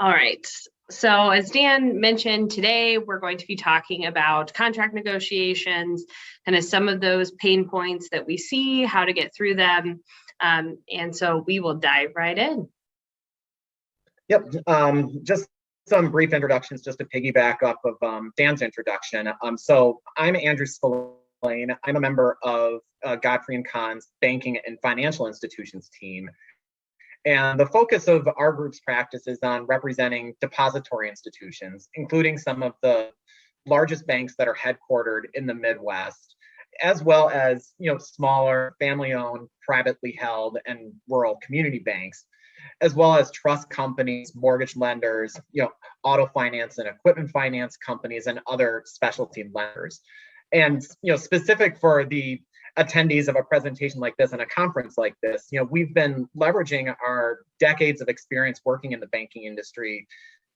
All right. So as Dan mentioned, today we're going to be talking about contract negotiations, kind of some of those pain points that we see, how to get through them. And so we will dive right in. Yep. Just some brief introductions just to piggyback up of Dan's introduction. So I'm Andrew Spillane. I'm a member of Godfrey & Kahn's Banking and Financial Institutions team. And the focus of our group's practice is on representing depository institutions, including some of the largest banks that are headquartered in the Midwest, as well as smaller family-owned, privately held, and rural community banks, as well as trust companies, mortgage lenders, auto finance and equipment finance companies, and other specialty lenders. And specific for the attendees of a presentation like this and a conference like this, we've been leveraging our decades of experience working in the banking industry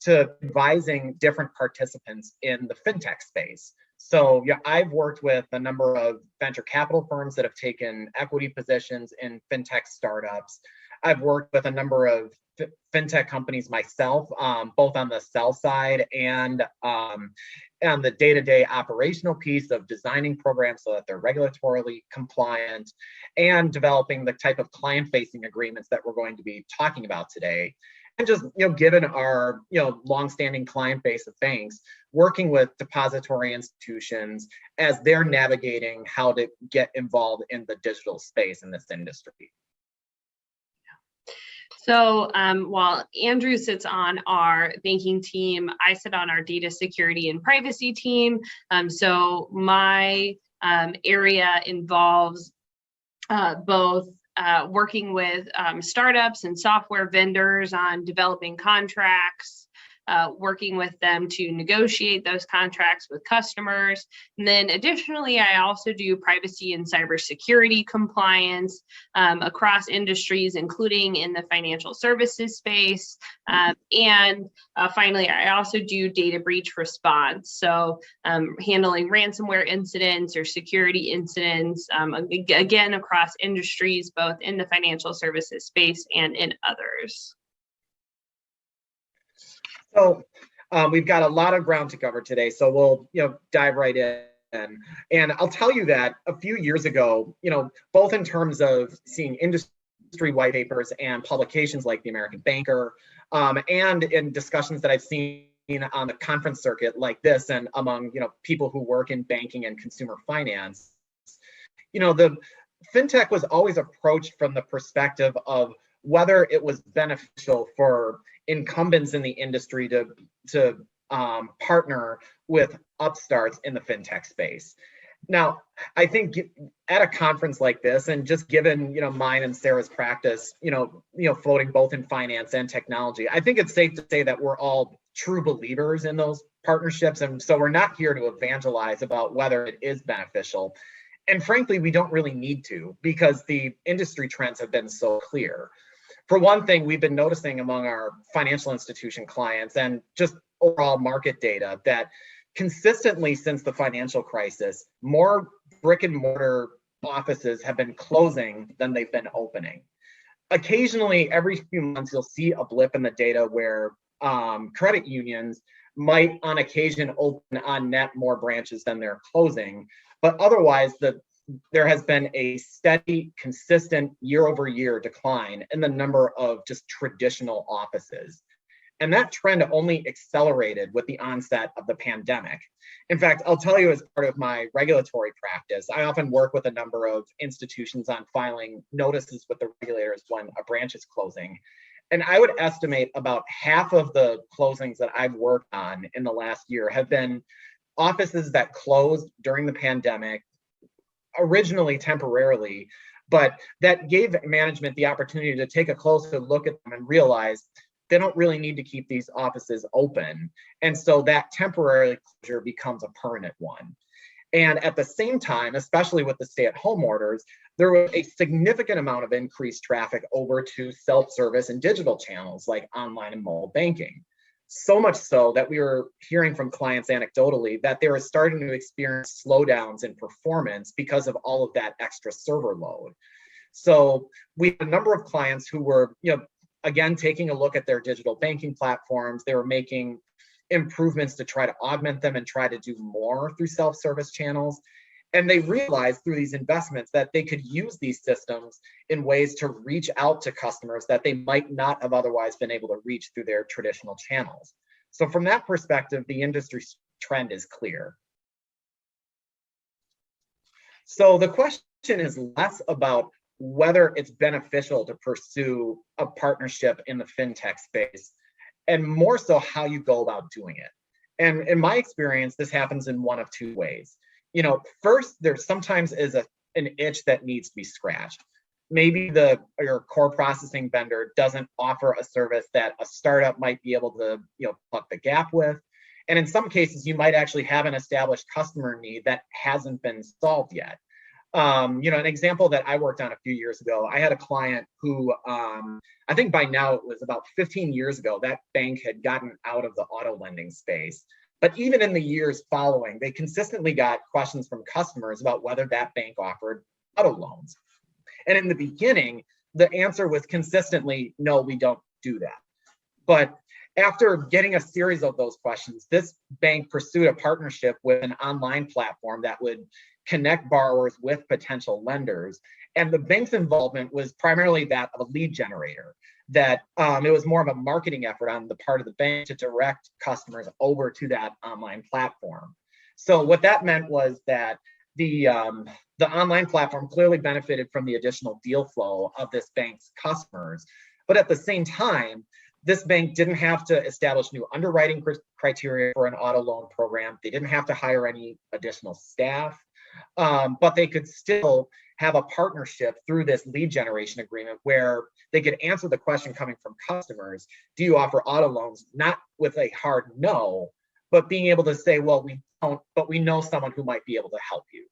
to advising different participants in the fintech space. So I've worked with a number of venture capital firms that have taken equity positions in fintech startups. I've worked with a number of fintech companies myself, both on the sell side and on the day-to-day operational piece of designing programs so that they're regulatorily compliant and developing the type of client-facing agreements that we're going to be talking about today. And just, given our, longstanding client base of banks, working with depository institutions as they're navigating how to get involved in the digital space in this industry. So while Andrew sits on our banking team, I sit on our data security and privacy team. So my area involves both working with startups and software vendors on developing contracts, working with them to negotiate those contracts with customers. And then additionally, I also do privacy and cybersecurity compliance across industries, including in the financial services space. And finally, I also do data breach response. So handling ransomware incidents or security incidents, again, across industries, both in the financial services space and in others. So we've got a lot of ground to cover today, so we'll dive right in. And I'll tell you that a few years ago, both in terms of seeing industry white papers and publications like the American Banker, and in discussions that I've seen on the conference circuit like this, and among people who work in banking and consumer finance, the fintech was always approached from the perspective of whether it was beneficial for incumbents in the industry to partner with upstarts in the fintech space. Now, I think at a conference like this, and just given mine and Sarah's practice, floating both in finance and technology, I think it's safe to say that we're all true believers in those partnerships, and so we're not here to evangelize about whether it is beneficial. And frankly, we don't really need to, because the industry trends have been so clear. For one thing, we've been noticing among our financial institution clients and just overall market data that consistently since the financial crisis, more brick and mortar offices have been closing than they've been opening. Occasionally, every few months, you'll see a blip in the data where credit unions might on occasion open on net more branches than they're closing, but otherwise there has been a steady, consistent year-over-year decline in the number of just traditional offices. And that trend only accelerated with the onset of the pandemic. In fact, I'll tell you, as part of my regulatory practice, I often work with a number of institutions on filing notices with the regulators when a branch is closing. And I would estimate about half of the closings that I've worked on in the last year have been offices that closed during the pandemic, originally temporarily, but that gave management the opportunity to take a closer look at them and realize they don't really need to keep these offices open. And so that temporary closure becomes a permanent one. And at the same time, especially with the stay-at-home orders, there was a significant amount of increased traffic over to self-service and digital channels like online and mobile banking. So much so that we were hearing from clients anecdotally that they were starting to experience slowdowns in performance because of all of that extra server load. So we had a number of clients who were, again, taking a look at their digital banking platforms. They were making improvements to try to augment them and try to do more through self-service channels. And they realized through these investments that they could use these systems in ways to reach out to customers that they might not have otherwise been able to reach through their traditional channels. So from that perspective, the industry trend is clear. So the question is less about whether it's beneficial to pursue a partnership in the fintech space, and more so how you go about doing it. And in my experience, this happens in one of two ways. First, there sometimes is an itch that needs to be scratched. Maybe your core processing vendor doesn't offer a service that a startup might be able to plug the gap with. And in some cases, you might actually have an established customer need that hasn't been solved yet. An example that I worked on a few years ago, I had a client who, I think by now it was about 15 years ago, that bank had gotten out of the auto lending space. But even in the years following, they consistently got questions from customers about whether that bank offered auto loans. And in the beginning, the answer was consistently, no, we don't do that. But after getting a series of those questions, this bank pursued a partnership with an online platform that would connect borrowers with potential lenders. And the bank's involvement was primarily that of a lead generator, that it was more of a marketing effort on the part of the bank to direct customers over to that online platform. So what that meant was that the online platform clearly benefited from the additional deal flow of this bank's customers. But at the same time, this bank didn't have to establish new underwriting criteria for an auto loan program. They didn't have to hire any additional staff, but they could still have a partnership through this lead generation agreement where they could answer the question coming from customers, do you offer auto loans? Not with a hard no, but being able to say, well, we don't, but we know someone who might be able to help you.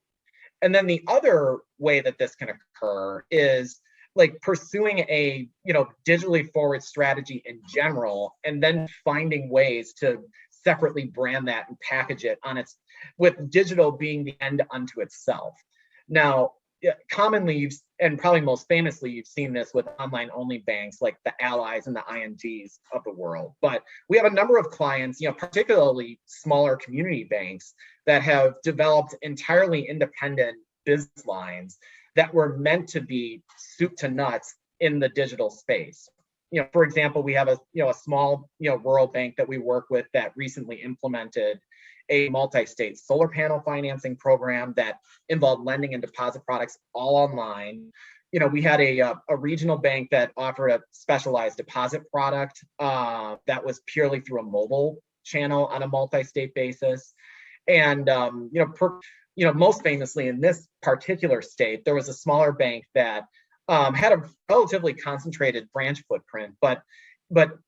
And then the other way that this can occur is like pursuing a digitally forward strategy in general, and then finding ways to separately brand that and package it with digital being the end unto itself. Now, commonly, and probably most famously, you've seen this with online only banks like the Allies and the INGs of the world. But we have a number of clients, particularly smaller community banks, that have developed entirely independent business lines that were meant to be soup to nuts in the digital space. For example, we have a small rural bank that we work with that recently implemented a multi-state solar panel financing program that involved lending and deposit products all online. We had a regional bank that offered a specialized deposit product that was purely through a mobile channel on a multi-state basis. And most famously in this particular state, there was a smaller bank that had a relatively concentrated branch footprint, but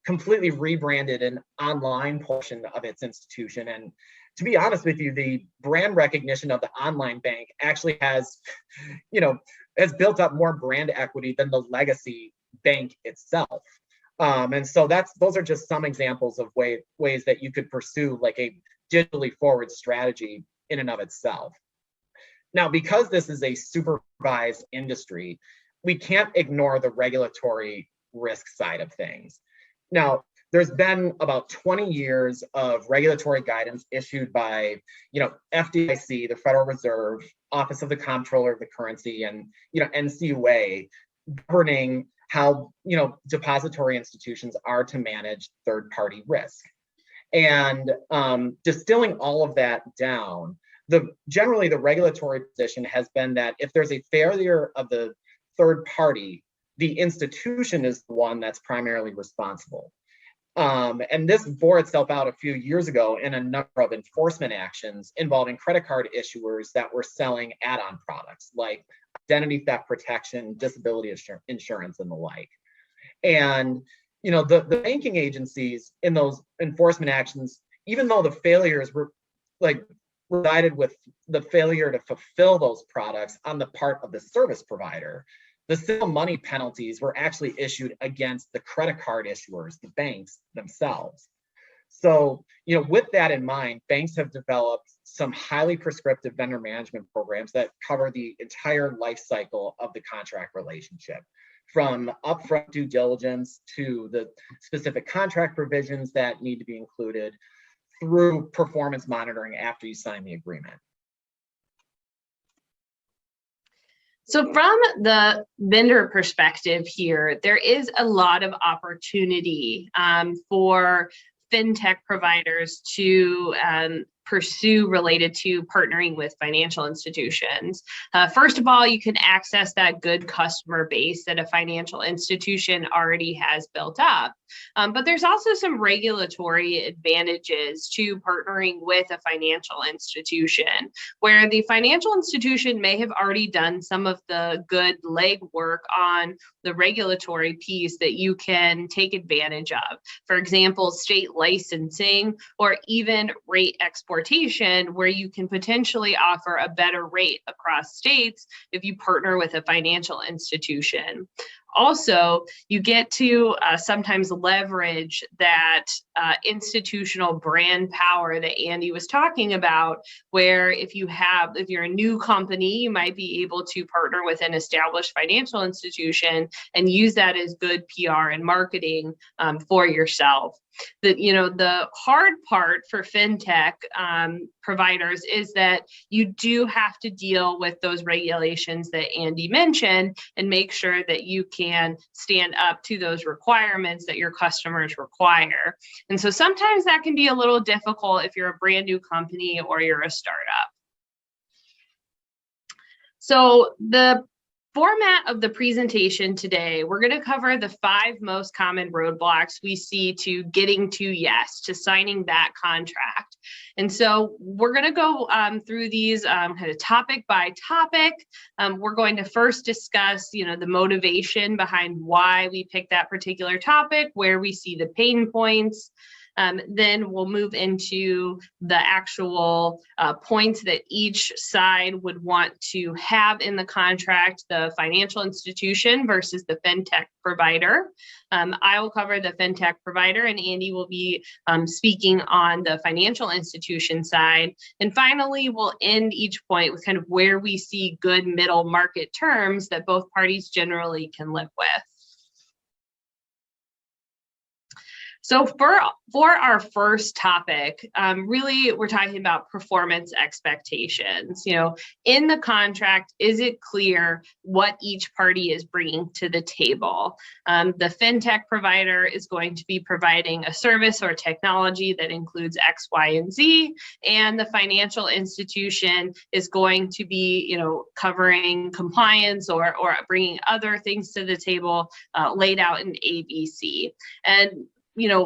completely rebranded an online portion of its institution. And to be honest with you, the brand recognition of the online bank actually has built up more brand equity than the legacy bank itself. And so those are just some examples of ways that you could pursue like a digitally forward strategy in and of itself. Now, because this is a supervised industry, we can't ignore the regulatory risk side of things. Now, there's been about 20 years of regulatory guidance issued by, FDIC, the Federal Reserve, Office of the Comptroller of the Currency, and, NCUA, governing how, depository institutions are to manage third-party risk. And distilling all of that down, generally the regulatory position has been that if there's a failure of the third party, the institution is the one that's primarily responsible. And this bore itself out a few years ago in a number of enforcement actions involving credit card issuers that were selling add-on products like identity theft protection, disability insurance, and the like. And the banking agencies in those enforcement actions, even though the failures were resided with the failure to fulfill those products on the part of the service provider, the civil money penalties were actually issued against the credit card issuers, the banks themselves. So, with that in mind, banks have developed some highly prescriptive vendor management programs that cover the entire life cycle of the contract relationship, from upfront due diligence to the specific contract provisions that need to be included through performance monitoring after you sign the agreement. So from the vendor perspective here, there is a lot of opportunity for fintech providers to pursue related to partnering with financial institutions. First of all, you can access that good customer base that a financial institution already has built up. But there's also some regulatory advantages to partnering with a financial institution, where the financial institution may have already done some of the good legwork on the regulatory piece that you can take advantage of. For example, state licensing or even rate exportation, where you can potentially offer a better rate across states if you partner with a financial institution. Also, you get to sometimes leverage that institutional brand power that Andy was talking about, where if you're a new company, you might be able to partner with an established financial institution and use that as good PR and marketing for yourself. The hard part for fintech providers is that you do have to deal with those regulations that Andy mentioned and make sure that you can stand up to those requirements that your customers require. And so sometimes that can be a little difficult if you're a brand new company or you're a startup. So the format of the presentation today, we're going to cover the 5 most common roadblocks we see to getting to yes, to signing that contract. And so we're going to go through these kind of topic by topic. We're going to first discuss, the motivation behind why we picked that particular topic, where we see the pain points. Then we'll move into the actual points that each side would want to have in the contract, the financial institution versus the fintech provider. I will cover the fintech provider, and Andy will be speaking on the financial institution side. And finally, we'll end each point with kind of where we see good middle market terms that both parties generally can live with. So for our first topic, really, we're talking about performance expectations. In the contract, is it clear what each party is bringing to the table? The fintech provider is going to be providing a service or technology that includes X, Y, and Z, and the financial institution is going to be, covering compliance or bringing other things to the table laid out in ABC. And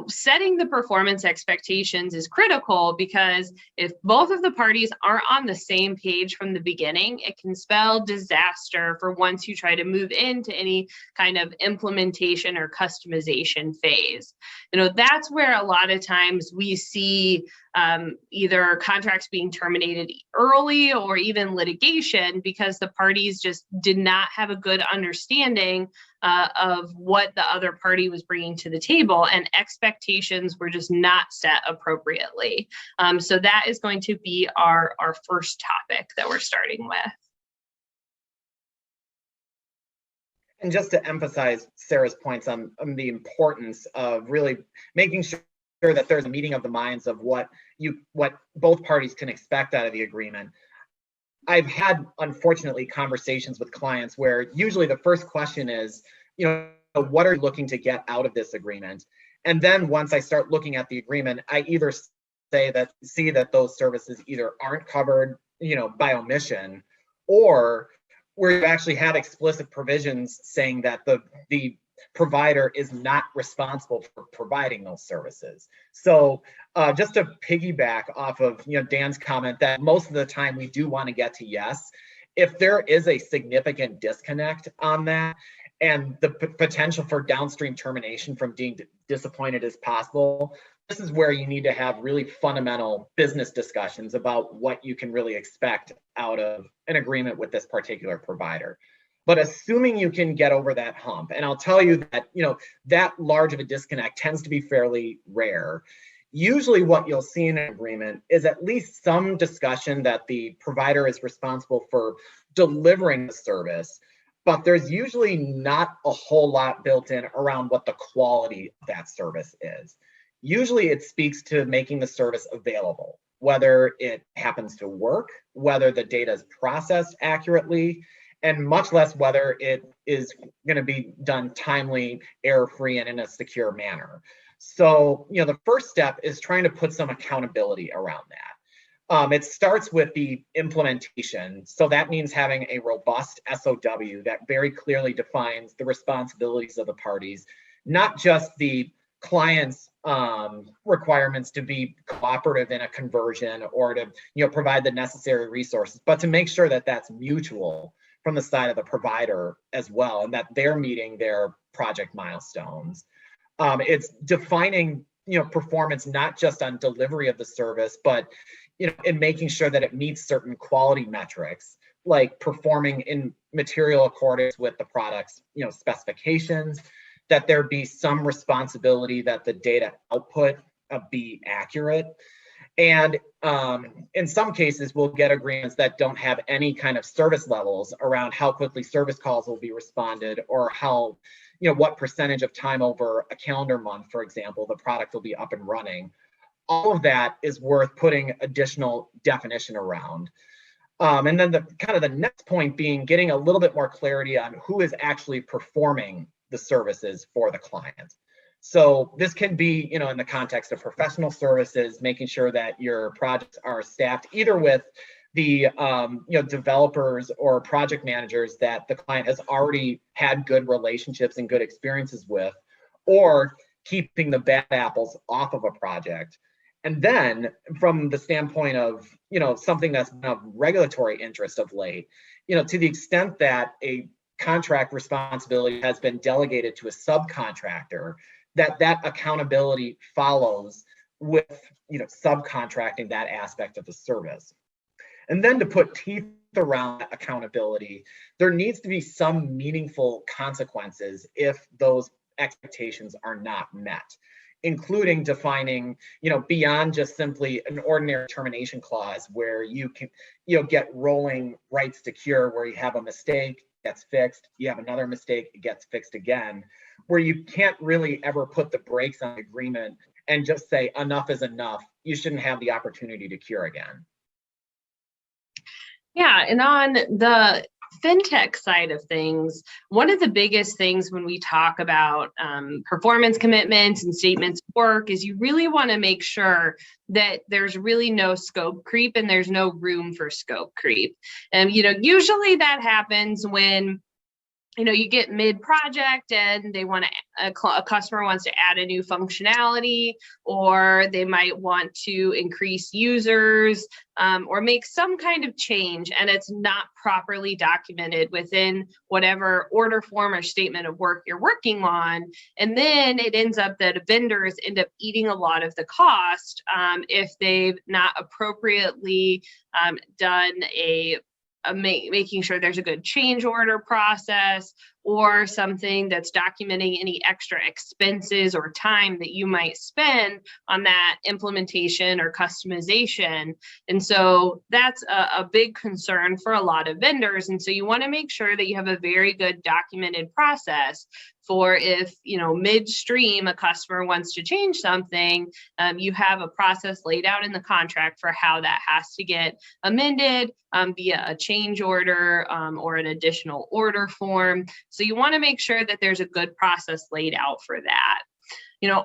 setting the performance expectations is critical, because if both of the parties aren't on the same page from the beginning, it can spell disaster for once you try to move into any kind of implementation or customization phase. That's where a lot of times we see either contracts being terminated early or even litigation, because the parties just did not have a good understanding of what the other party was bringing to the table, and expectations were just not set appropriately. So that is going to be our first topic that we're starting with. And just to emphasize Sarah's points on the importance of really making sure that there's a meeting of the minds of what both parties can expect out of the agreement. I've had, unfortunately, conversations with clients where usually the first question is, what are you looking to get out of this agreement? And then once I start looking at the agreement, I either see that those services either aren't covered, by omission, or where you actually have explicit provisions saying that the provider is not responsible for providing those services. So just to piggyback off of Dan's comment that most of the time we do want to get to yes, if there is a significant disconnect on that and the potential for downstream termination from being disappointed is possible, this is where you need to have really fundamental business discussions about what you can really expect out of an agreement with this particular provider. But assuming you can get over that hump, and I'll tell you that, that large of a disconnect tends to be fairly rare. Usually what you'll see in an agreement is at least some discussion that the provider is responsible for delivering the service, but there's usually not a whole lot built in around what the quality of that service is. Usually it speaks to making the service available, whether it happens to work, whether the data is processed accurately, and much less whether it is going to be done timely, error-free, and in a secure manner. So, the first step is trying to put some accountability around that. It starts with the implementation. So that means having a robust SOW that very clearly defines the responsibilities of the parties, not just the client's requirements to be cooperative in a conversion or to provide the necessary resources, but to make sure that that's mutual from the side of the provider as well, and that they're meeting their project milestones. It's defining performance not just on delivery of the service, but in making sure that it meets certain quality metrics, like performing in material accordance with the product's specifications, that there be some responsibility that the data output be accurate. And in some cases, we'll get agreements that don't have any kind of service levels around how quickly service calls will be responded, or how, what percentage of time over a calendar month, for example, the product will be up and running. All of that is worth putting additional definition around. And then the next point being getting a little bit more clarity on who is actually performing the services for the client. So this can be, in the context of professional services, making sure that your projects are staffed either with the developers or project managers that the client has already had good relationships and good experiences with, or keeping the bad apples off of a project. And then from the standpoint of, something that's of regulatory interest of late, to the extent that a contract responsibility has been delegated to a subcontractor, that accountability follows with subcontracting that aspect of the service. And then to put teeth around accountability, there needs to be some meaningful consequences if those expectations are not met, including defining beyond just simply an ordinary termination clause where you can get rolling rights to cure, where you have a mistake, gets fixed, you have another mistake, it gets fixed again, where you can't really ever put the brakes on the agreement and just say enough is enough. You shouldn't have the opportunity to cure again. Yeah, and on the fintech side of things, one of the biggest things when we talk about performance commitments and statements of work is you really want to make sure that there's really no scope creep and there's no room for scope creep. And usually that happens when you get mid-project and they want to, a customer wants to add a new functionality, or they might want to increase users, or make some kind of change, and it's not properly documented within whatever order form or statement of work you're working on. And then it ends up that vendors end up eating a lot of the cost if they've not appropriately done making sure there's a good change order process, or something that's documenting any extra expenses or time that you might spend on that implementation or customization. And so that's a big concern for a lot of vendors. And so you want to make sure that you have a very good documented process for if, midstream a customer wants to change something, you have a process laid out in the contract for how that has to get amended via a change order or an additional order form. So you want to make sure that there's a good process laid out for that.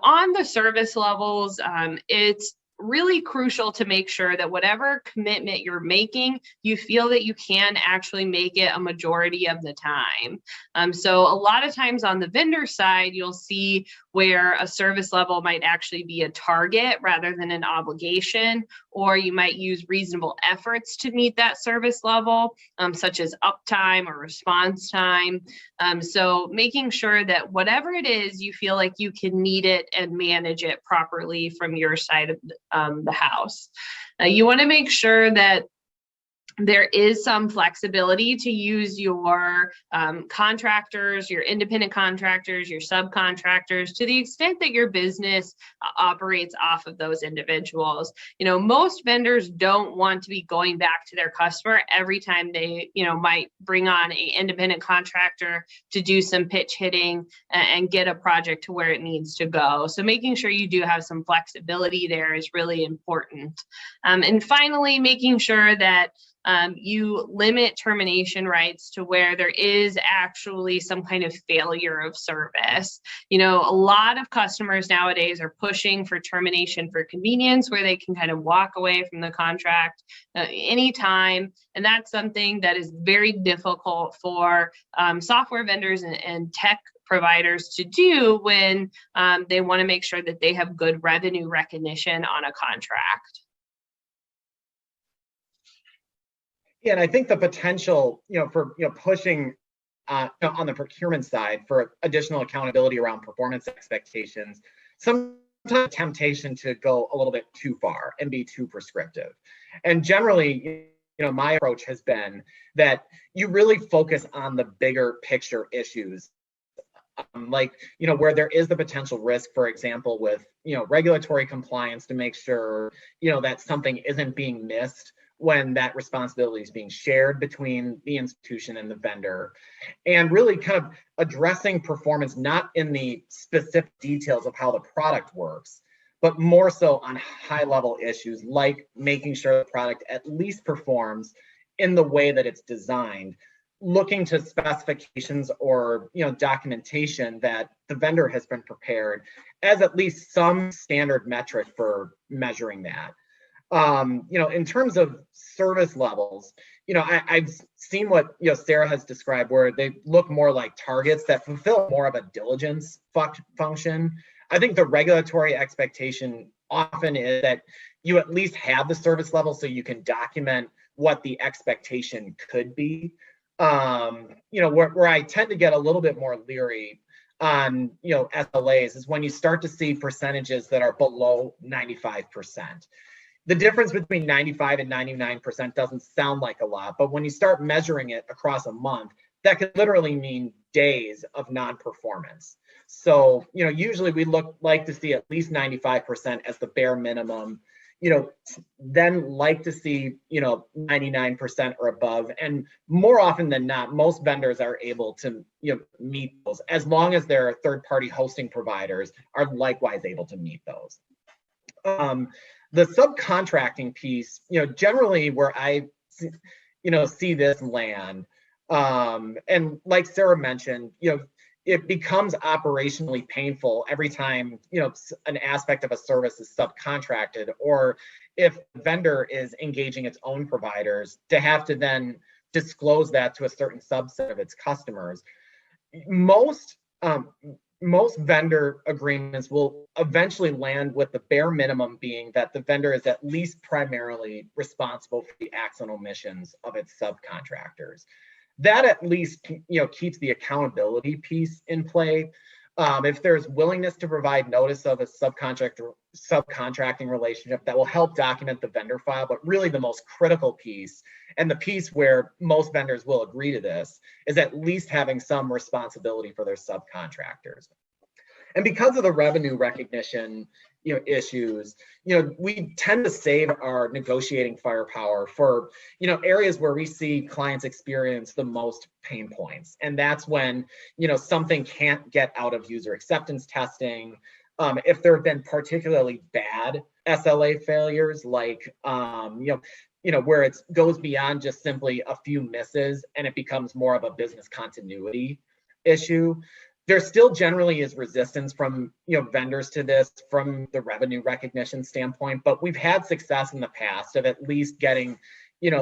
On the service levels, it's really crucial to make sure that whatever commitment you're making, you feel that you can actually make it a majority of the time. So a lot of times on the vendor side, you'll see where a service level might actually be a target rather than an obligation, or you might use reasonable efforts to meet that service level, such as uptime or response time. So making sure that whatever it is, you feel like you can meet it and manage it properly from your side of the house. You want to make sure that there is some flexibility to use your contractors, your independent contractors, your subcontractors, to the extent that your business operates off of those individuals. Most vendors don't want to be going back to their customer every time they, might bring on an independent contractor to do some pitch hitting and get a project to where it needs to go. So making sure you do have some flexibility there is really important. And finally, making sure that you limit termination rights to where there is actually some kind of failure of service. A lot of customers nowadays are pushing for termination for convenience, where they can kind of walk away from the contract anytime. And that's something that is very difficult for software vendors and tech providers to do when they want to make sure that they have good revenue recognition on a contract. Yeah, and I think the potential, for pushing on the procurement side for additional accountability around performance expectations, sometimes temptation to go a little bit too far and be too prescriptive. And generally, my approach has been that you really focus on the bigger picture issues, like where there is the potential risk, for example, with regulatory compliance, to make sure that something isn't being missed when that responsibility is being shared between the institution and the vendor, and really kind of addressing performance not in the specific details of how the product works, but more so on high level issues like making sure the product at least performs in the way that it's designed, looking to specifications or documentation that the vendor has been prepared as at least some standard metric for measuring that. In terms of service levels, I've seen what Sarah has described, where they look more like targets that fulfill more of a diligence function. I think the regulatory expectation often is that you at least have the service level so you can document what the expectation could be. Where I tend to get a little bit more leery on SLAs is when you start to see percentages that are below 95%. The difference between 95 and 99% doesn't sound like a lot, but when you start measuring it across a month, that could literally mean days of non-performance. So, usually we like to see at least 95% as the bare minimum, then like to see, 99% or above. And more often than not, most vendors are able to, meet those, as long as their third-party hosting providers are likewise able to meet those. The subcontracting piece, generally where I, see this land, and like Sarah mentioned, it becomes operationally painful every time, an aspect of a service is subcontracted, or if the vendor is engaging its own providers, to have to then disclose that to a certain subset of its customers. Most vendor agreements will eventually land with the bare minimum being that the vendor is at least primarily responsible for the acts and omissions of its subcontractors. That at least, keeps the accountability piece in play. If there's willingness to provide notice of a subcontracting relationship, that will help document the vendor file. But really the most critical piece, and the piece where most vendors will agree to this, is at least having some responsibility for their subcontractors. And because of the revenue recognition issues, we tend to save our negotiating firepower for areas where we see clients experience the most pain points. And that's when something can't get out of user acceptance testing. If there have been particularly bad SLA failures, like where it goes beyond just simply a few misses and it becomes more of a business continuity issue, there still generally is resistance from vendors to this from the revenue recognition standpoint, but we've had success in the past of at least getting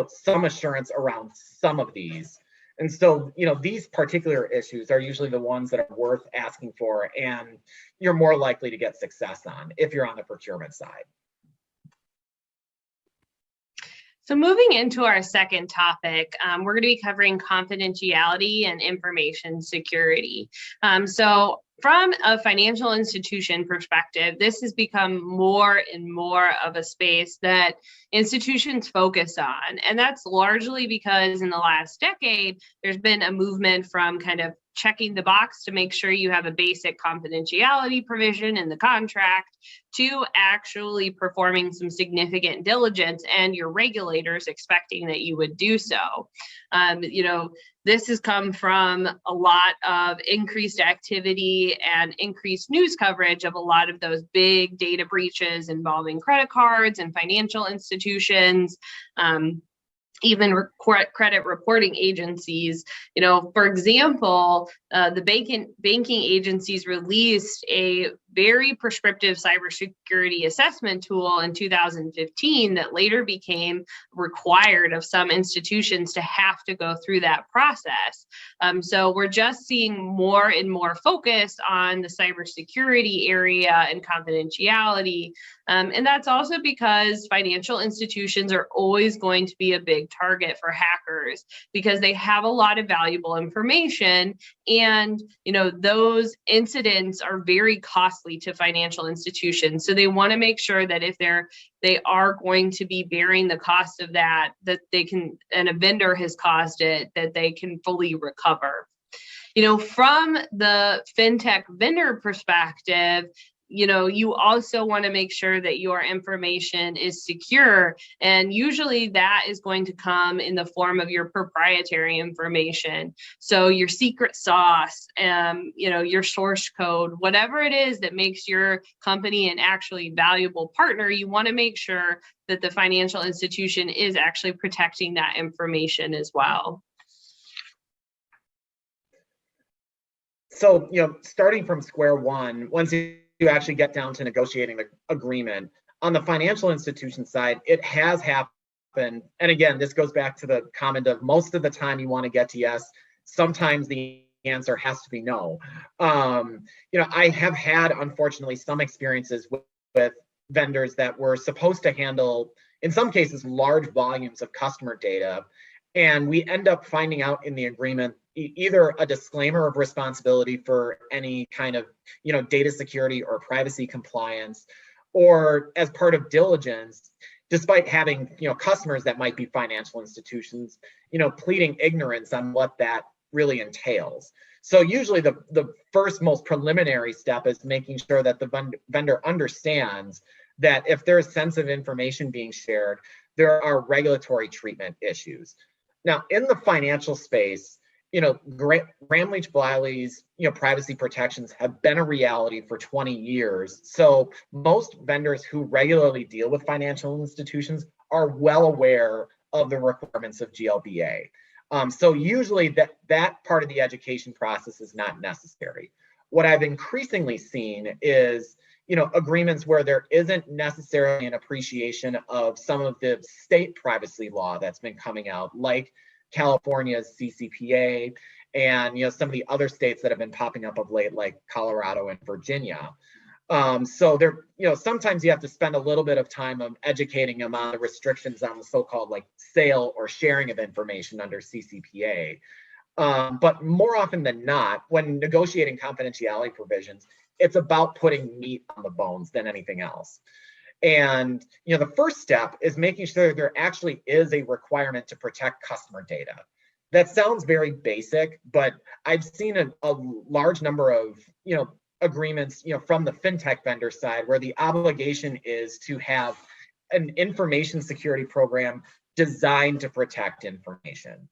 some assurance around some of these. And so these particular issues are usually the ones that are worth asking for, and you're more likely to get success on if you're on the procurement side. So moving into our second topic, we're going to be covering confidentiality and information security. So From a financial institution perspective, this has become more and more of a space that institutions focus on. And that's largely because in the last decade, there's been a movement from kind of checking the box to make sure you have a basic confidentiality provision in the contract to actually performing some significant diligence and your regulators expecting that you would do so. This has come from a lot of increased activity and increased news coverage of a lot of those big data breaches involving credit cards and financial institutions. Even credit reporting agencies. For example, the banking agencies released a very prescriptive cybersecurity assessment tool in 2015 that later became required of some institutions to have to go through that process. So we're just seeing more and more focus on the cybersecurity area and confidentiality. And that's also because financial institutions are always going to be a big target for hackers because they have a lot of valuable information. And, those incidents are very costly to financial institutions. So they want to make sure that if they are going to be bearing the cost of that they can, and a vendor has caused it, that they can fully recover. From the fintech vendor perspective, you also want to make sure that your information is secure. And usually that is going to come in the form of your proprietary information. So your secret sauce, your source code, whatever it is that makes your company an actually valuable partner, you want to make sure that the financial institution is actually protecting that information as well. So, starting from square one, once you actually get down to negotiating the agreement, on the financial institution side, it has happened. And again, this goes back to the comment of most of the time you want to get to yes, sometimes the answer has to be no. I have had, unfortunately, some experiences with vendors that were supposed to handle, in some cases, large volumes of customer data. And we end up finding out in the agreement either a disclaimer of responsibility for any kind of data security or privacy compliance, or as part of diligence, despite having customers that might be financial institutions, pleading ignorance on what that really entails. So usually the first most preliminary step is making sure that the vendor understands that if there's sensitive information being shared, there are regulatory treatment issues. Now, in the financial space, Gramm-Leach-Bliley's privacy protections have been a reality for 20 years. So most vendors who regularly deal with financial institutions are well aware of the requirements of GLBA. So usually that part of the education process is not necessary. What I've increasingly seen is agreements where there isn't necessarily an appreciation of some of the state privacy law that's been coming out, like California's CCPA and some of the other states that have been popping up of late, like Colorado and Virginia. So there, sometimes you have to spend a little bit of time educating them on the restrictions on the so-called like sale or sharing of information under CCPA. But more often than not, when negotiating confidentiality provisions, it's about putting meat on the bones than anything else. And the first step is making sure there actually is a requirement to protect customer data. That sounds very basic, but I've seen a large number of agreements from the fintech vendor side where the obligation is to have an information security program designed to protect information.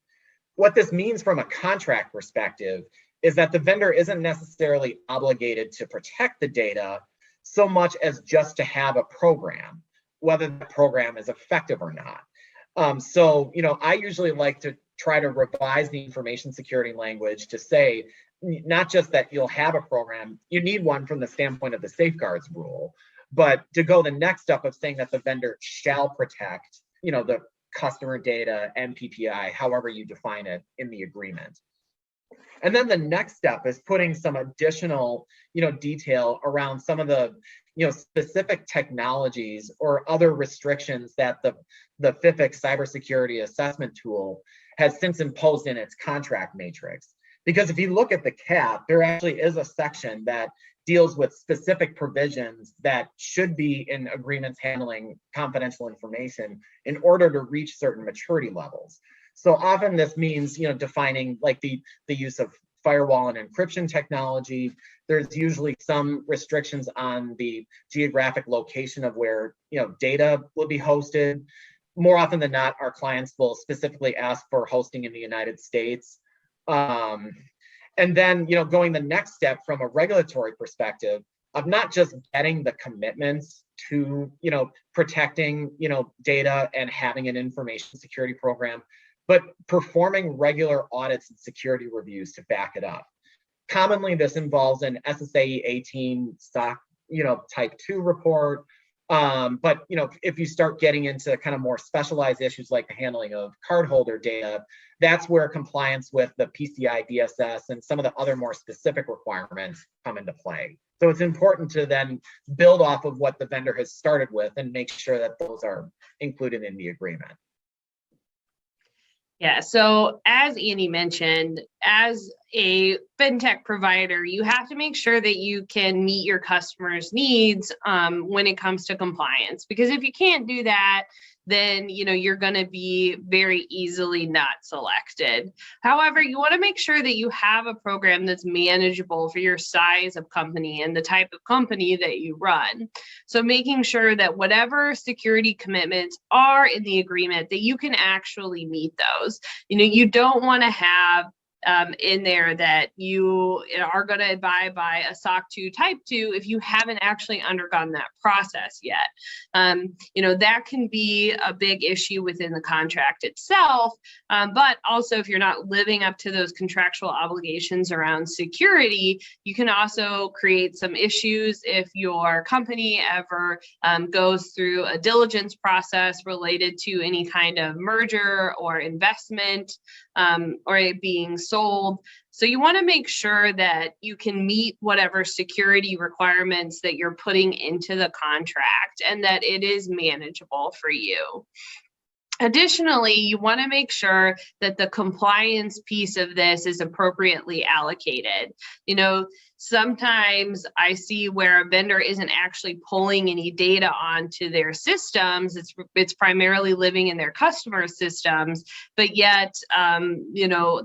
What this means from a contract perspective is that the vendor isn't necessarily obligated to protect the data so much as just to have a program, whether the program is effective or not. So, I usually like to try to revise the information security language to say, not just that you'll have a program, you need one from the standpoint of the safeguards rule, but to go the next step of saying that the vendor shall protect, the customer data, MPPI, however you define it in the agreement. And then the next step is putting some additional, detail around some of the, specific technologies or other restrictions that the FIFIC cybersecurity assessment tool has since imposed in its contract matrix. Because if you look at the cap, there actually is a section that deals with specific provisions that should be in agreements handling confidential information in order to reach certain maturity levels. So often this means, defining like the use of firewall and encryption technology. There's usually some restrictions on the geographic location of where, data will be hosted. More often than not, our clients will specifically ask for hosting in the United States. And then, going the next step from a regulatory perspective of not just getting the commitments to, protecting, data and having an information security program, but performing regular audits and security reviews to back it up. Commonly, this involves an SSAE 18 SOC, type 2 report. But if you start getting into kind of more specialized issues like the handling of cardholder data, that's where compliance with the PCI DSS and some of the other more specific requirements come into play. So it's important to then build off of what the vendor has started with and make sure that those are included in the agreement. Yeah, so as Andy mentioned, as a fintech provider, you have to make sure that you can meet your customers' needs when it comes to compliance. Because if you can't do that, then you're going to be very easily not selected. However, you want to make sure that you have a program that's manageable for your size of company and the type of company that you run. So making sure that whatever security commitments are in the agreement, that you can actually meet those. You don't want to have in there that you are going to abide by a SOC 2 Type 2 if you haven't actually undergone that process yet. That can be a big issue within the contract itself, but also if you're not living up to those contractual obligations around security, you can also create some issues if your company ever goes through a diligence process related to any kind of merger or investment or it being sold. So you want to make sure that you can meet whatever security requirements that you're putting into the contract and that it is manageable for you. Additionally, you want to make sure that the compliance piece of this is appropriately allocated. Sometimes I see where a vendor isn't actually pulling any data onto their systems. It's primarily living in their customer systems, but yet,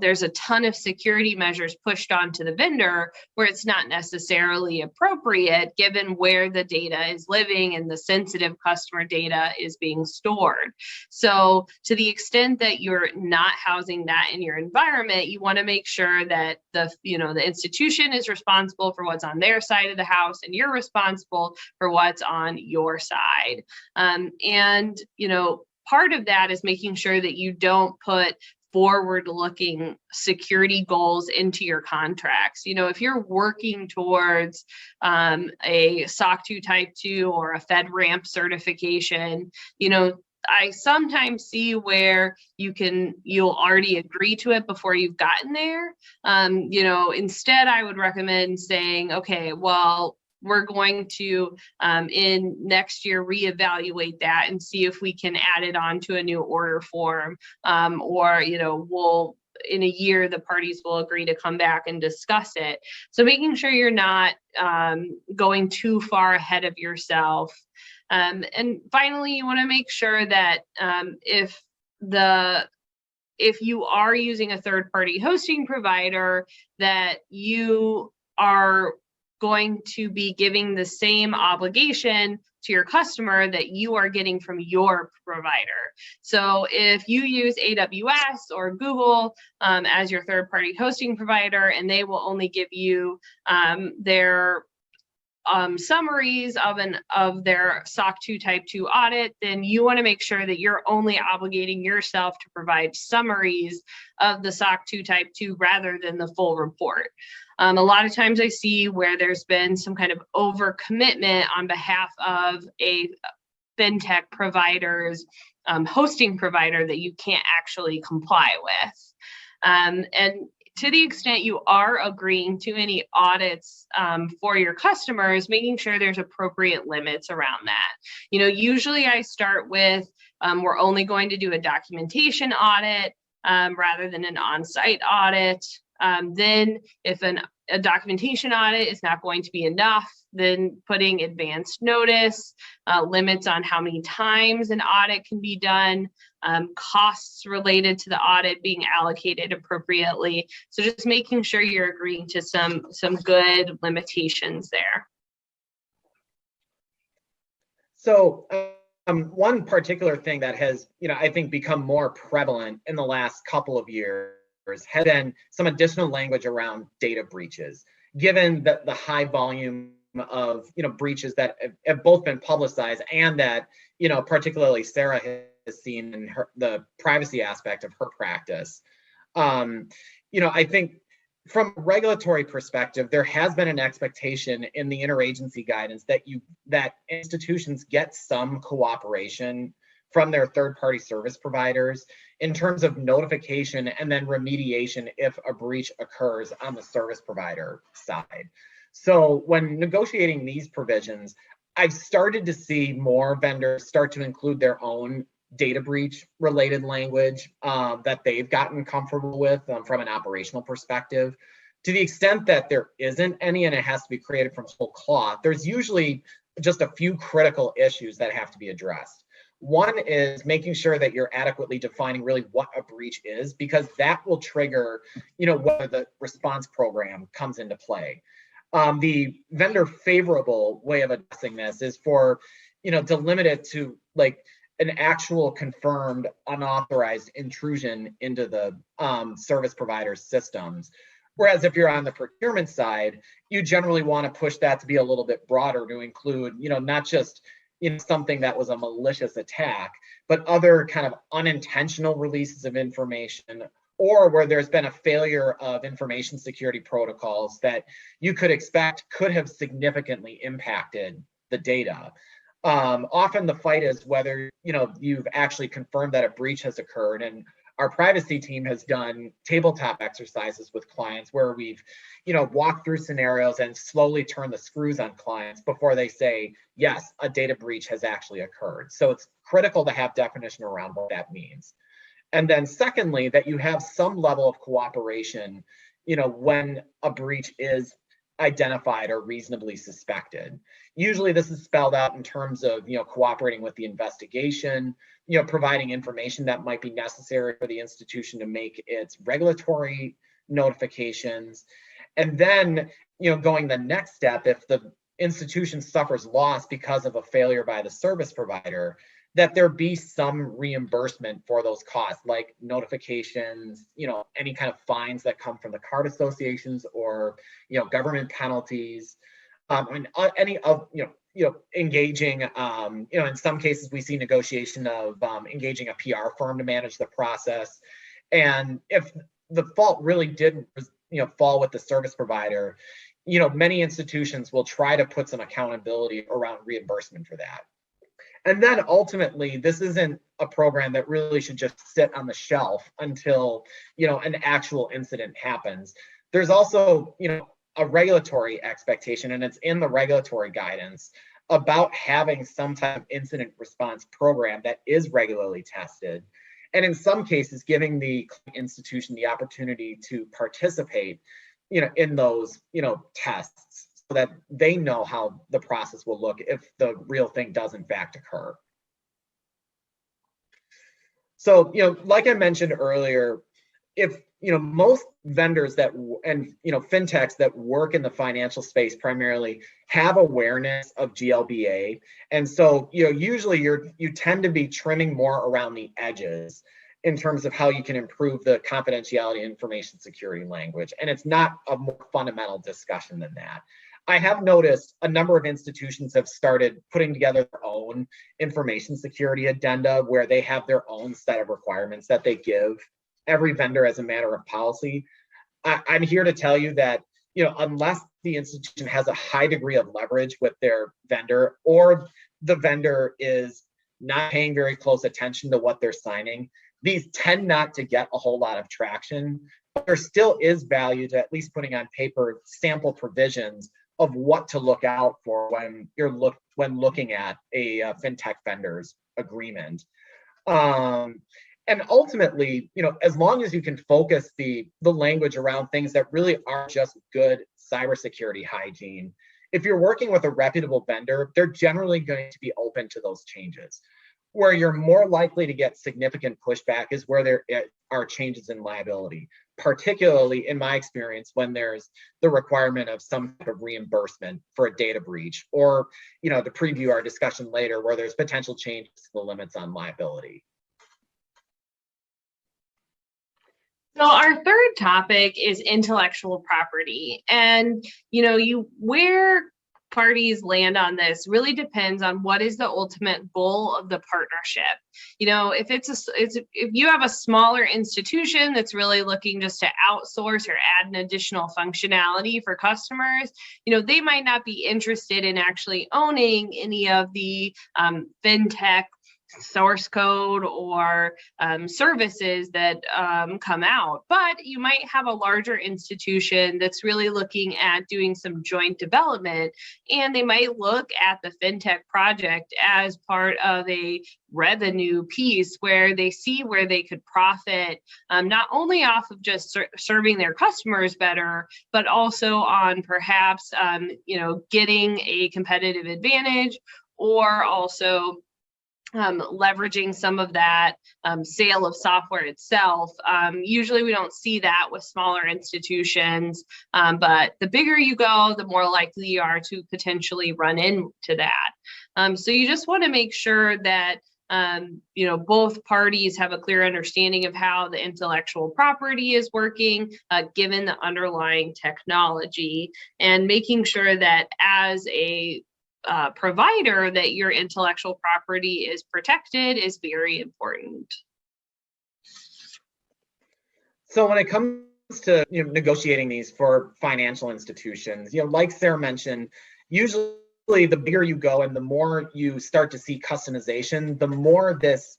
there's a ton of security measures pushed onto the vendor where it's not necessarily appropriate given where the data is living and the sensitive customer data is being stored. So to the extent that you're not housing that in your environment, you want to make sure that the institution is responsible for what's on their side of the house and you're responsible for what's on your side. Part of that is making sure that you don't put forward-looking security goals into your contracts. If you're working towards a SOC 2 Type 2 or a FedRAMP certification, I sometimes see where you'll already agree to it before you've gotten there. Instead, I would recommend saying, okay, well, we're going to in next year reevaluate that and see if we can add it on to a new order form, or we'll in a year the parties will agree to come back and discuss it. So making sure you're not going too far ahead of yourself. And finally, you want to make sure that if you are using a third-party hosting provider, that you are going to be giving the same obligation to your customer that you are getting from your provider. So if you use AWS or Google as your third-party hosting provider, and they will only give you their summaries of their SOC 2 Type 2 audit, then you want to make sure that you're only obligating yourself to provide summaries of the SOC 2 Type 2 rather than the full report. A lot of times I see where there's been some kind of overcommitment on behalf of a fintech provider's hosting provider that you can't actually comply with. And to the extent you are agreeing to any audits for your customers, making sure there's appropriate limits around that. Usually I start with, we're only going to do a documentation audit rather than an on-site audit. Then if a documentation audit is not going to be enough, then putting advanced notice, limits on how many times an audit can be done, costs related to the audit being allocated appropriately. So just making sure you're agreeing to some good limitations there. So one particular thing that has, I think become more prevalent in the last couple of years has been some additional language around data breaches, given the high volume of, breaches that have both been publicized and that, particularly Sarah has seen in the privacy aspect of her practice. I think from a regulatory perspective, there has been an expectation in the interagency guidance that institutions get some cooperation from their third-party service providers in terms of notification and then remediation if a breach occurs on the service provider side. So when negotiating these provisions, I've started to see more vendors start to include their own data breach related language that they've gotten comfortable with from an operational perspective. To the extent that there isn't any and it has to be created from whole cloth, there's usually just a few critical issues that have to be addressed. One is making sure that you're adequately defining really what a breach is, because that will trigger, whether the response program comes into play. The vendor favorable way of addressing this is for, to limit it to like an actual confirmed unauthorized intrusion into the service provider's systems. Whereas if you're on the procurement side, you generally want to push that to be a little bit broader to include, not just something that was a malicious attack, but other kind of unintentional releases of information, or where there's been a failure of information security protocols that you could expect could have significantly impacted the data. Often the fight is whether, you've actually confirmed that a breach has occurred. And our privacy team has done tabletop exercises with clients where we've, walked through scenarios and slowly turn the screws on clients before they say, yes, a data breach has actually occurred. So it's critical to have definition around what that means. And then secondly, that you have some level of cooperation, when a breach is identified or reasonably suspected. Usually this is spelled out in terms of, cooperating with the investigation, providing information that might be necessary for the institution to make its regulatory notifications. And then, going the next step, if the institution suffers loss because of a failure by the service provider, that there be some reimbursement for those costs, like notifications, any kind of fines that come from the card associations or, government penalties, and any of, engaging, in some cases we see negotiation of engaging a PR firm to manage the process. And if the fault really didn't, fall with the service provider, many institutions will try to put some accountability around reimbursement for that. And then ultimately, this isn't a program that really should just sit on the shelf until, an actual incident happens. There's also, a regulatory expectation, and it's in the regulatory guidance about having some type of incident response program that is regularly tested. And in some cases, giving the institution the opportunity to participate, in those, tests, so that they know how the process will look if the real thing does in fact occur. So, like I mentioned earlier, if, most vendors and fintechs that work in the financial space primarily have awareness of GLBA. And so, usually you tend to be trimming more around the edges in terms of how you can improve the confidentiality information security language. And it's not a more fundamental discussion than that. I have noticed a number of institutions have started putting together their own information security addenda where they have their own set of requirements that they give every vendor as a matter of policy. I'm here to tell you that, unless the institution has a high degree of leverage with their vendor, or the vendor is not paying very close attention to what they're signing, these tend not to get a whole lot of traction. But there still is value to at least putting on paper sample provisions of what to look out for when looking at a fintech vendor's agreement. And ultimately, as long as you can focus the language around things that really are just good cybersecurity hygiene, if you're working with a reputable vendor, they're generally going to be open to those changes. Where you're more likely to get significant pushback is where there are changes in liability, particularly in my experience when there's the requirement of some type of reimbursement for a data breach, or to preview our discussion later, where there's potential changes to the limits on liability. So our third topic is intellectual property. And, where parties land on this really depends on what is the ultimate goal of the partnership. If you have a smaller institution that's really looking just to outsource or add an additional functionality for customers, they might not be interested in actually owning any of the fintech source code or services that come out. But you might have a larger institution that's really looking at doing some joint development, and they might look at the fintech project as part of a revenue piece where they see where they could profit, not only off of just serving their customers better, but also on perhaps getting a competitive advantage, or also leveraging some of that sale of software itself. Usually we don't see that with smaller institutions, but the bigger you go, the more likely you are to potentially run into that. So you just want to make sure that both parties have a clear understanding of how the intellectual property is working, given the underlying technology, and making sure that as a provider that your intellectual property is protected is very important. So when it comes to negotiating these for financial institutions, like Sarah mentioned, usually the bigger you go and the more you start to see customization, the more this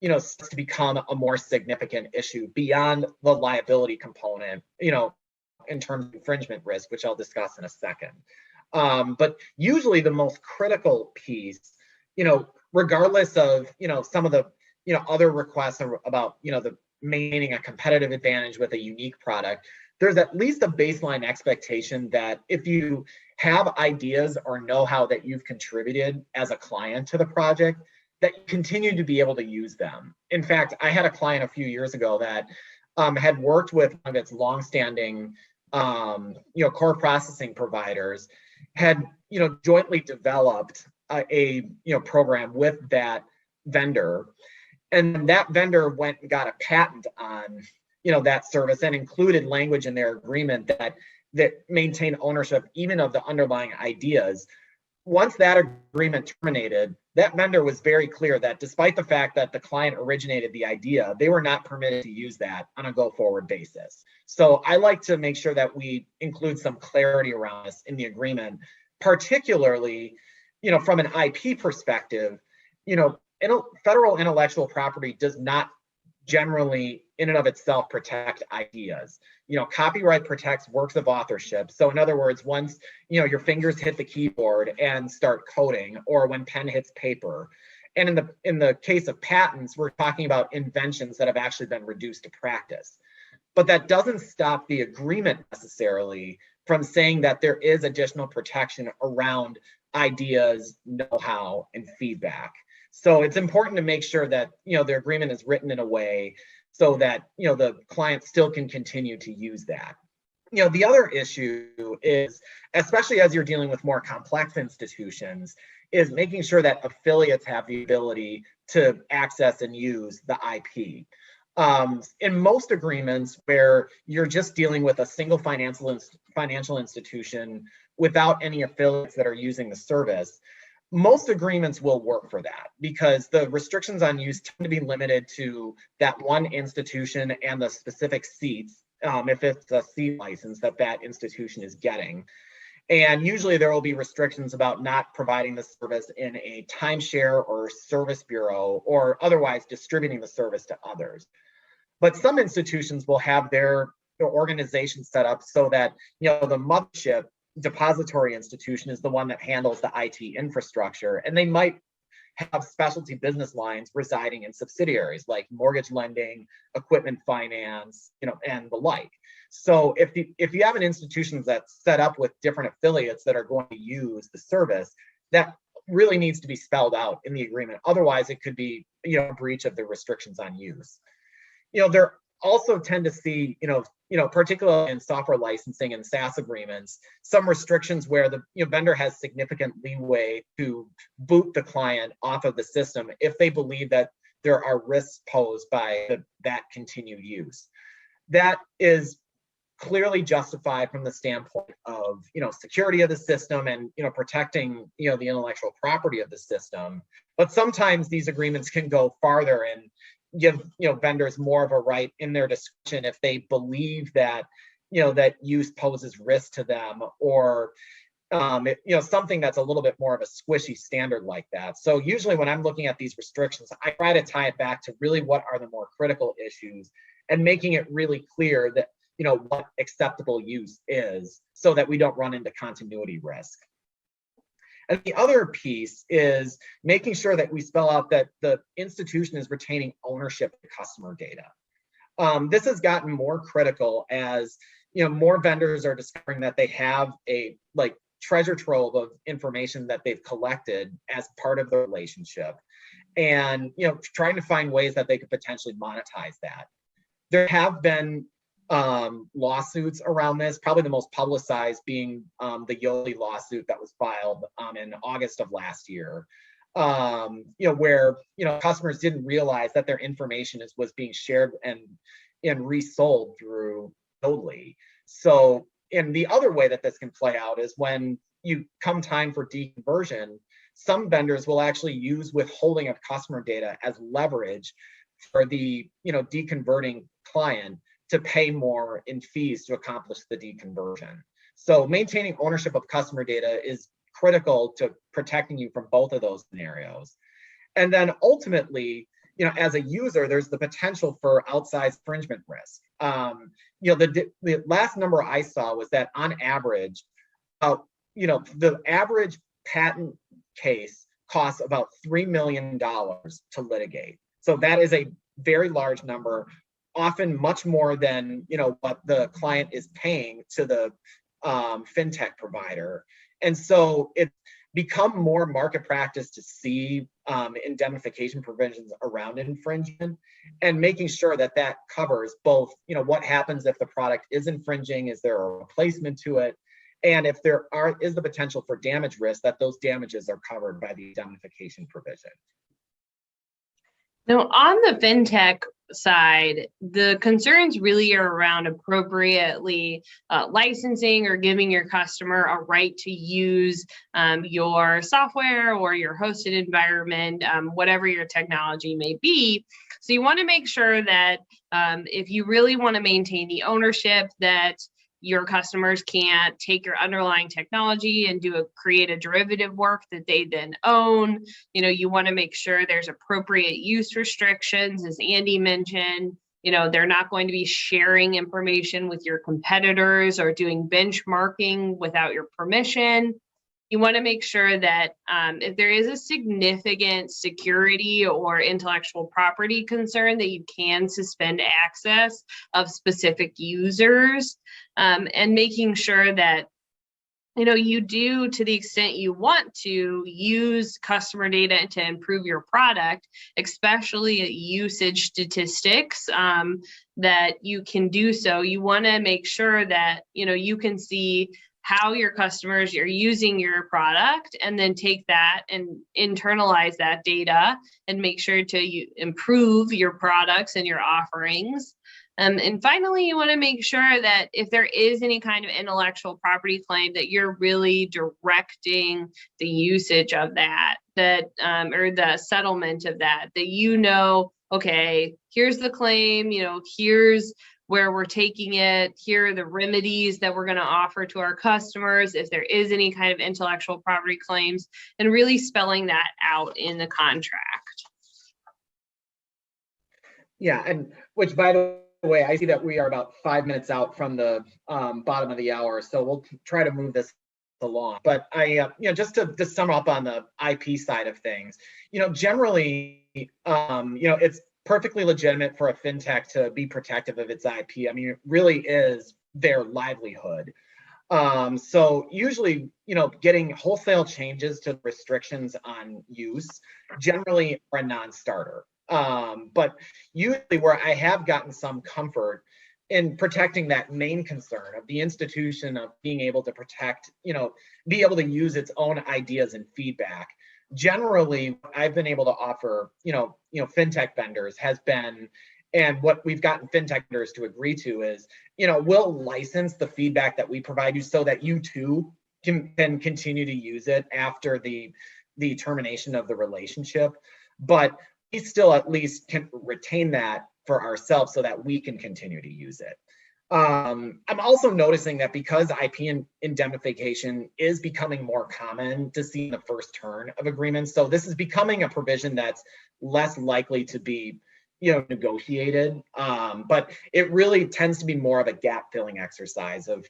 starts to become a more significant issue beyond the liability component, in terms of infringement risk, which I'll discuss in a second. But usually the most critical piece, regardless of, some of the, other requests about, the maintaining a competitive advantage with a unique product, there's at least a baseline expectation that if you have ideas or know-how that you've contributed as a client to the project, that you continue to be able to use them. In fact, I had a client a few years ago that had worked with one of its longstanding, core processing providers, had jointly developed a program with that vendor, and that vendor went and got a patent on that service and included language in their agreement that maintained ownership even of the underlying ideas. Once that agreement terminated, that vendor was very clear that despite the fact that the client originated the idea, they were not permitted to use that on a go-forward basis. So I like to make sure that we include some clarity around this in the agreement, particularly, from an IP perspective. Federal intellectual property does not generally in and of itself protect ideas. Copyright protects works of authorship. So in other words, once your fingers hit the keyboard and start coding, or when pen hits paper. And in the case of patents, we're talking about inventions that have actually been reduced to practice. But that doesn't stop the agreement necessarily from saying that there is additional protection around ideas, know-how, and feedback. So it's important to make sure that the agreement is written in a way so that the client still can continue to use that. The other issue is, especially as you're dealing with more complex institutions, is making sure that affiliates have the ability to access and use the IP. In most agreements where you're just dealing with a single financial institution without any affiliates that are using the service, most agreements will work for that, because the restrictions on use tend to be limited to that one institution and the specific seats, if it's a seat license that institution is getting. And usually there will be restrictions about not providing the service in a timeshare or service bureau, or otherwise distributing the service to others. But some institutions will have their organization set up so that the mothership depository institution is the one that handles the IT infrastructure, and they might have specialty business lines residing in subsidiaries like mortgage lending, equipment finance, and the like. So if you have an institution that's set up with different affiliates that are going to use the service, that really needs to be spelled out in the agreement. Otherwise, it could be a breach of the restrictions on use. There also tend to see, particularly in software licensing and SaaS agreements, some restrictions where the vendor has significant leeway to boot the client off of the system if they believe that there are risks posed by that continued use. That is clearly justified from the standpoint of security of the system and protecting the intellectual property of the system. But sometimes these agreements can go farther and give vendors more of a right in their discretion if they believe that that use poses risk to them, or something that's a little bit more of a squishy standard like that. So usually when I'm looking at these restrictions, I try to tie it back to really what are the more critical issues and making it really clear that what acceptable use is, so that we don't run into continuity risk. And the other piece is making sure that we spell out that the institution is retaining ownership of customer data. This has gotten more critical as more vendors are discovering that they have a treasure trove of information that they've collected as part of the relationship, and trying to find ways that they could potentially monetize that. There have been lawsuits around this, probably the most publicized being the Yoli lawsuit that was filed in August of last year, where customers didn't realize that their information was being shared and resold through Yoli. So, and the other way that this can play out is when you come time for deconversion, some vendors will actually use withholding of customer data as leverage for the deconverting client to pay more in fees to accomplish the deconversion. So maintaining ownership of customer data is critical to protecting you from both of those scenarios. And then ultimately, as a user, there's the potential for outsized infringement risk. The last number I saw was that on average, the average patent case costs about $3 million to litigate. So that is a very large number, often much more than what the client is paying to the fintech provider. And so it's become more market practice to see indemnification provisions around infringement, and making sure that that covers both what happens if the product is infringing, is there a replacement to it, and if there is the potential for damage risk, that those damages are covered by the indemnification provision. Now, on the fintech side, the concerns really are around appropriately licensing or giving your customer a right to use your software or your hosted environment, whatever your technology may be. So you want to make sure that if you really want to maintain the ownership, that your customers can't take your underlying technology and create a derivative work that they then own. You want to make sure there's appropriate use restrictions, as Andy mentioned. They're not going to be sharing information with your competitors or doing benchmarking without your permission. You want to make sure that if there is a significant security or intellectual property concern, that you can suspend access of specific users, and making sure that you do, to the extent you want to, use customer data to improve your product, especially usage statistics, that you can do so. You want to make sure that you can see how your customers are using your product, and then take that and internalize that data and make sure to improve your products and your offerings. And finally, you want to make sure that if there is any kind of intellectual property claim, that you're really directing the usage of that, or the settlement of that, okay, here's the claim, here's where we're taking it, here are the remedies that we're going to offer to our customers if there is any kind of intellectual property claims, and really spelling that out in the contract. Yeah, and which, by the way, I see that we are about 5 minutes out from the bottom of the hour, so we'll try to move this along. But just to sum up on the IP side of things, generally, it's perfectly legitimate for a fintech to be protective of its IP. I mean, it really is their livelihood. So usually, getting wholesale changes to restrictions on use generally are a non-starter. But usually where I have gotten some comfort in protecting that main concern of the institution of being able to protect, be able to use its own ideas and feedback. Generally, I've been able to offer, fintech vendors has been, and what we've gotten fintech vendors to agree to is, we'll license the feedback that we provide you so that you too can continue to use it after the termination of the relationship. But we still at least can retain that for ourselves so that we can continue to use it. I'm also noticing that because IP indemnification is becoming more common to see in the first turn of agreements, so this is becoming a provision that's less likely to be, negotiated. But it really tends to be more of a gap filling exercise of,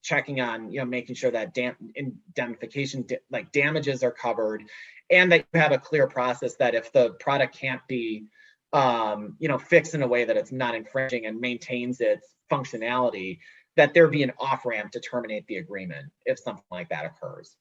checking on, making sure that indemnification, like damages are covered, and that you have a clear process that if the product can't be fixed in a way that it's not infringing and maintains its functionality, that there be an off ramp to terminate the agreement if something like that occurs.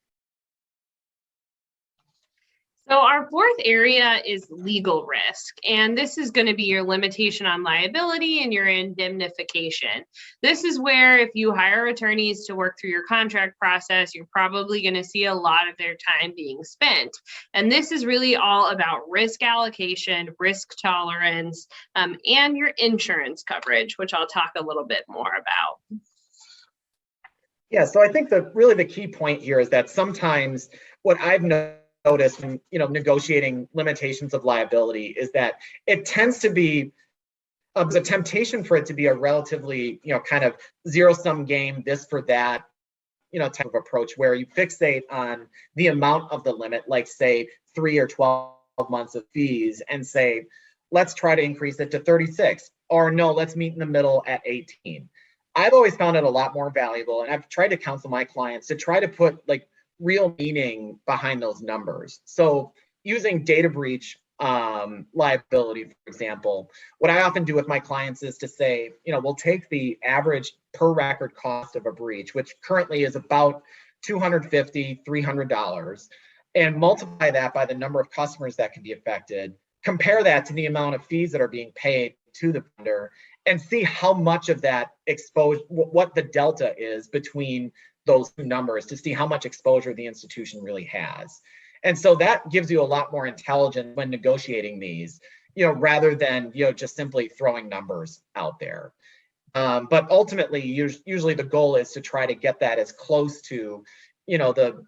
So our fourth area is legal risk, and this is going to be your limitation on liability and your indemnification. This is where if you hire attorneys to work through your contract process, you're probably going to see a lot of their time being spent. And this is really all about risk allocation, risk tolerance, and your insurance coverage, which I'll talk a little bit more about. Yeah, so I think the key point here is that sometimes what I've noticed in negotiating limitations of liability is that it tends to be there's a temptation for it to be a relatively kind of zero-sum game, this for that type of approach where you fixate on the amount of the limit, like say 3 or 12 months of fees, and say let's try to increase it to 36, or no, let's meet in the middle at 18. I've always found it a lot more valuable, and I've tried to counsel my clients to try to put like real meaning behind those numbers. So using data breach liability, for example, what I often do with my clients is to say, we'll take the average per record cost of a breach, which currently is about $250, $300, and multiply that by the number of customers that can be affected, compare that to the amount of fees that are being paid to the vendor, and see how much of that exposure, what the delta is between those two numbers, to see how much exposure the institution really has. And so that gives you a lot more intelligence when negotiating these, rather than, just simply throwing numbers out there. But ultimately, usually the goal is to try to get that as close to, the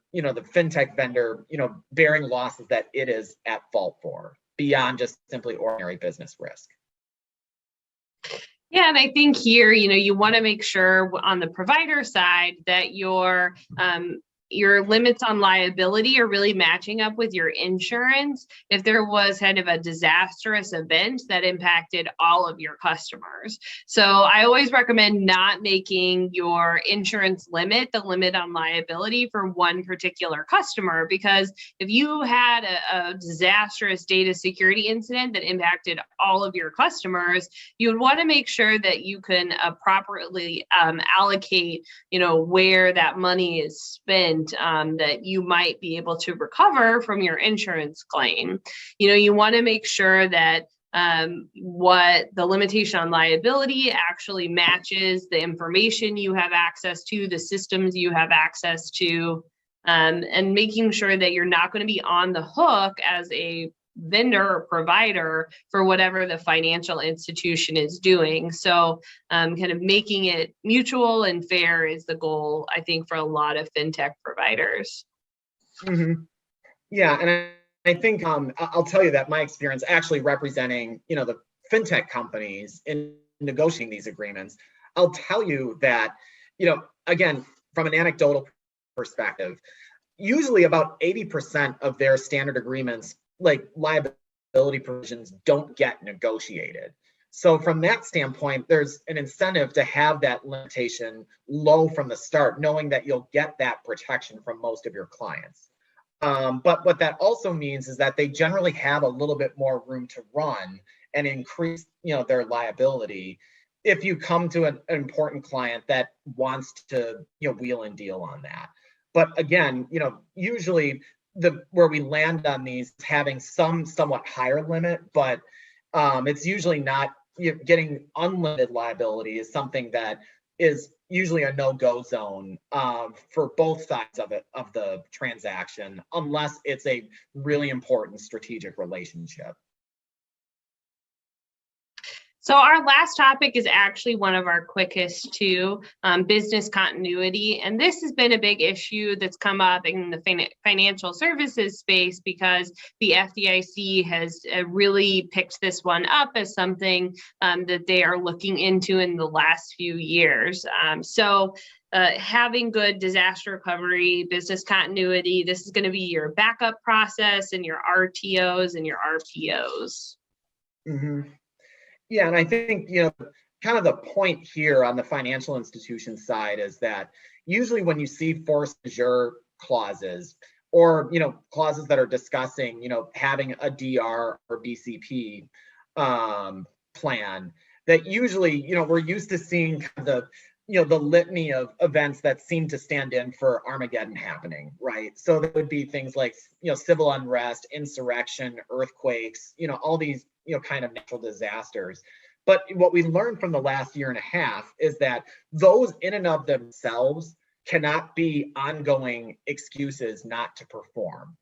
fintech vendor, bearing losses that it is at fault for, beyond just simply ordinary business risk. Yeah, and I think here, you want to make sure on the provider side that your limits on liability are really matching up with your insurance if there was kind of a disastrous event that impacted all of your customers. So I always recommend not making your insurance limit the limit on liability for one particular customer, because if you had a disastrous data security incident that impacted all of your customers, you would want to make sure that you can properly allocate, where that money is spent, that you might be able to recover from your insurance claim. You want to make sure that what the limitation on liability actually matches the information you have access to, the systems you have access to, and making sure that you're not going to be on the hook as a vendor or provider for whatever the financial institution is doing. So kind of making it mutual and fair is the goal, I think, for a lot of fintech providers. Mm-hmm. Yeah, and I think I'll tell you that my experience actually representing, the fintech companies in negotiating these agreements, I'll tell you that, again, from an anecdotal perspective, usually about 80% of their standard agreements, like liability provisions, don't get negotiated. So from that standpoint, there's an incentive to have that limitation low from the start, knowing that you'll get that protection from most of your clients. But what that also means is that they generally have a little bit more room to run and increase, their liability if you come to an important client that wants to, wheel and deal on that. But again, usually where we land on these is having some somewhat higher limit, but it's usually not, getting unlimited liability is something that is usually a no-go zone for both sides of the transaction, unless it's a really important strategic relationship. So our last topic is actually one of our quickest too, business continuity. And this has been a big issue that's come up in the financial services space because the FDIC has really picked this one up as something that they are looking into in the last few years. Having good disaster recovery, business continuity, this is going to be your backup process and your RTOs and your RPOs. Mm-hmm. Yeah, and I think, kind of the point here on the financial institution side is that usually when you see force majeure clauses or, clauses that are discussing, having a DR or BCP plan, that usually, we're used to seeing the litany of events that seem to stand in for Armageddon happening, right? So that would be things like, civil unrest, insurrection, earthquakes, all these, kind of natural disasters. But what we learned from the last year and a half is that those in and of themselves cannot be ongoing excuses not to perform.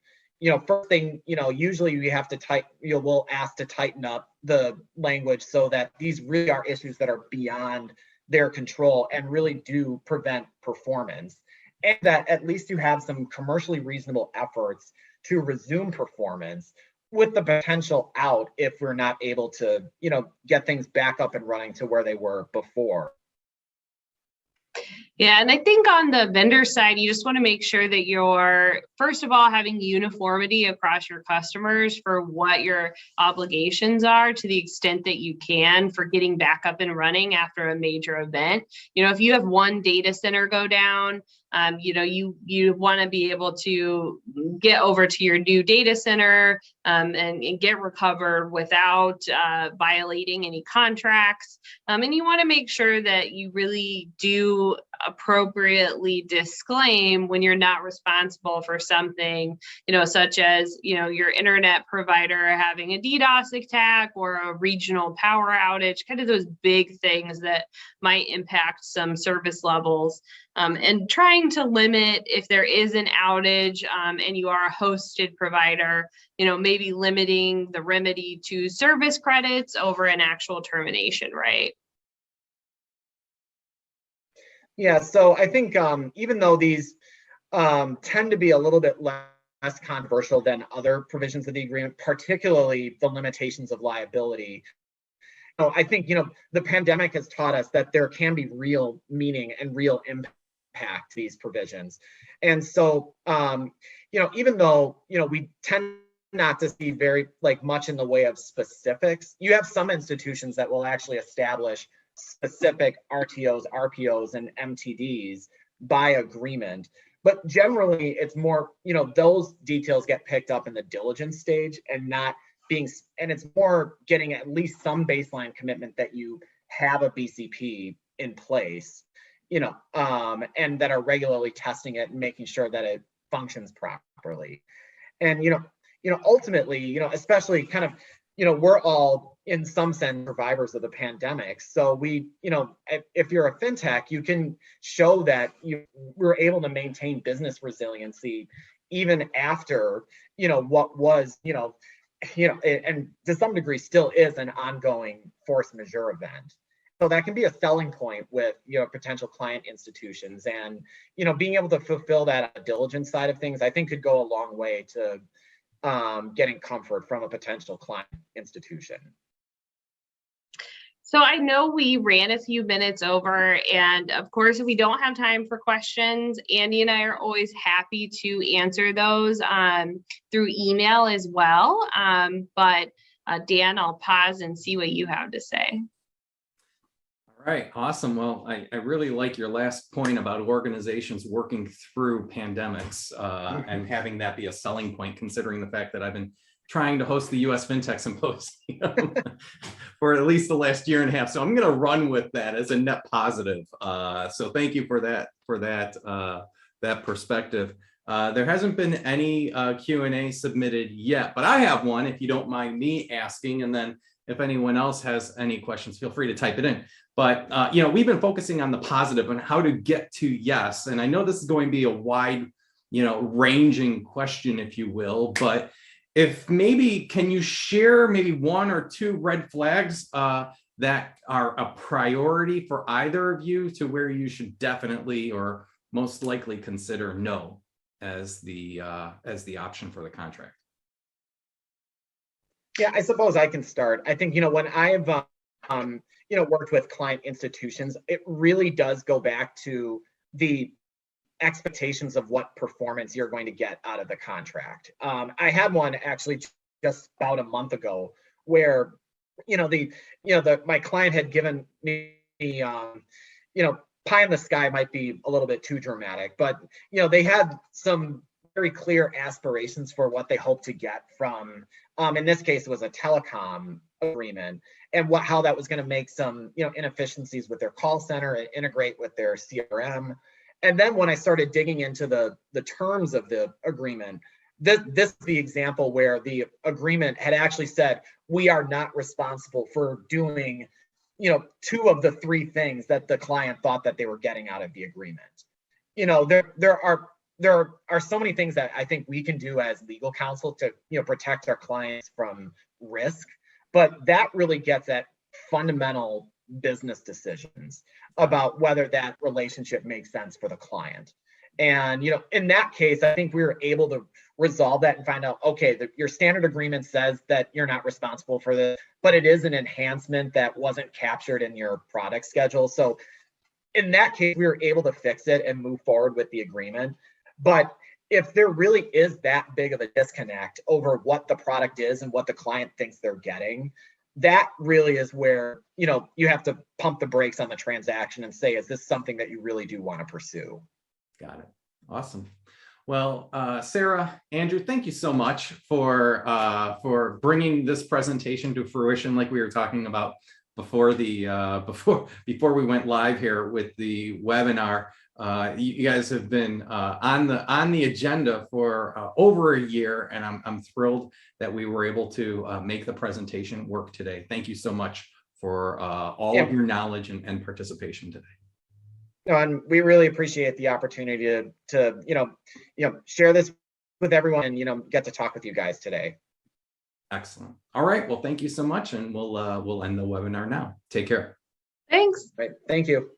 First thing, usually we have to we'll ask to tighten up the language so that these really are issues that are beyond their control and really do prevent performance. And that at least you have some commercially reasonable efforts to resume performance with the potential out if we're not able to, get things back up and running to where they were before. Yeah, and I think on the vendor side, you just want to make sure that you're, first of all, having uniformity across your customers for what your obligations are to the extent that you can for getting back up and running after a major event. If you have one data center go down, you want to be able to get over to your new data center and get recovered without violating any contracts. And you want to make sure that you really do appropriately disclaim when you're not responsible for something, such as, your internet provider having a DDoS attack or a regional power outage, kind of those big things that might impact some service levels. And trying to limit if there is an outage and you are a hosted provider, maybe limiting the remedy to service credits over an actual termination, right? Yeah, so I think even though these tend to be a little bit less controversial than other provisions of the agreement, particularly the limitations of liability, I think, the pandemic has taught us that there can be real meaning and real impact to these provisions. And so, even though, we tend not to see very much in the way of specifics, you have some institutions that will actually establish specific RTOs, RPOs, and MTDs by agreement. But generally, it's more, those details get picked up in the diligence stage and it's more getting at least some baseline commitment that you have a BCP in place, and that are regularly testing it and making sure that it functions properly. And, ultimately, especially kind of, we're all in some sense survivors of the pandemic. So we, if you're a fintech, you can show that you were able to maintain business resiliency even after, what was, and to some degree still is an ongoing force majeure event. So that can be a selling point with, potential client institutions, and, being able to fulfill that diligence side of things, I think could go a long way to getting comfort from a potential client institution. So I know we ran a few minutes over, and of course, if we don't have time for questions, Andy and I are always happy to answer those through email as well. But Dan, I'll pause and see what you have to say. All right, awesome. Well, I really like your last point about organizations working through pandemics and having that be a selling point, considering the fact that I've been trying to host the US FinTech Symposium for at least the last year and a half. So I'm going to run with that as a net positive. So thank you for that perspective. There hasn't been any Q&A submitted yet, but I have one if you don't mind me asking. And then if anyone else has any questions, feel free to type it in. But, we've been focusing on the positive and how to get to yes. And I know this is going to be a wide, ranging question, if you will, but if maybe, can you share maybe one or two red flags that are a priority for either of you to where you should definitely or most likely consider no as the option for the contract? Yeah, I suppose I can start. I think, when I've, worked with client institutions, it really does go back to the expectations of what performance you're going to get out of the contract. I had one actually just about a month ago where, my client had given me, pie in the sky might be a little bit too dramatic, but, they had some very clear aspirations for what they hope to get from, in this case, it was a telecom agreement, and how that was going to make some, inefficiencies with their call center and integrate with their CRM. And then when I started digging into the terms of the agreement, this is the example where the agreement had actually said, we are not responsible for doing, two of the three things that the client thought that they were getting out of the agreement. There are so many things that I think we can do as legal counsel to, protect our clients from risk, but that really gets at fundamental business decisions about whether that relationship makes sense for the client. And, in that case, I think we were able to resolve that and find out, okay, your standard agreement says that you're not responsible for this, but it is an enhancement that wasn't captured in your product schedule. So in that case, we were able to fix it and move forward with the agreement. But if there really is that big of a disconnect over what the product is and what the client thinks they're getting, that really is where, you have to pump the brakes on the transaction and say, is this something that you really do want to pursue? Got it. Awesome. Well, Sarah, Andrew, thank you so much for bringing this presentation to fruition, like we were talking about before before we went live here with the webinar. You guys have been on the agenda for over a year, and I'm thrilled that we were able to make the presentation work today. Thank you so much for all of your knowledge and participation today. No, and we really appreciate the opportunity to share this with everyone and get to talk with you guys today. Excellent. All right. Well, thank you so much, and we'll end the webinar now. Take care. Thanks. Right. Thank you.